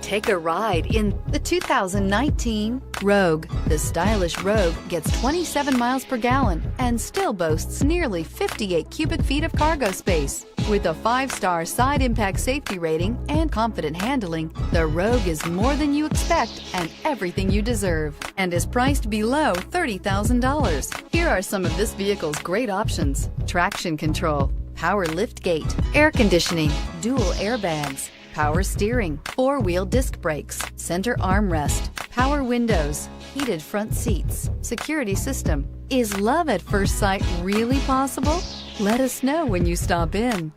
Take a ride in the 2019 Rogue. The stylish Rogue gets 27 miles per gallon and still boasts nearly 58 cubic feet of cargo space. With a 5-star side impact safety rating and confident handling, the Rogue is more than you expect and everything you deserve, and is priced below $30,000. Here are some of this vehicle's great options: traction control, power liftgate, air conditioning, dual airbags, power steering, 4-wheel disc brakes, center armrest, power windows, heated front seats, security system. Is love at first sight really possible? Let us know when you stop in.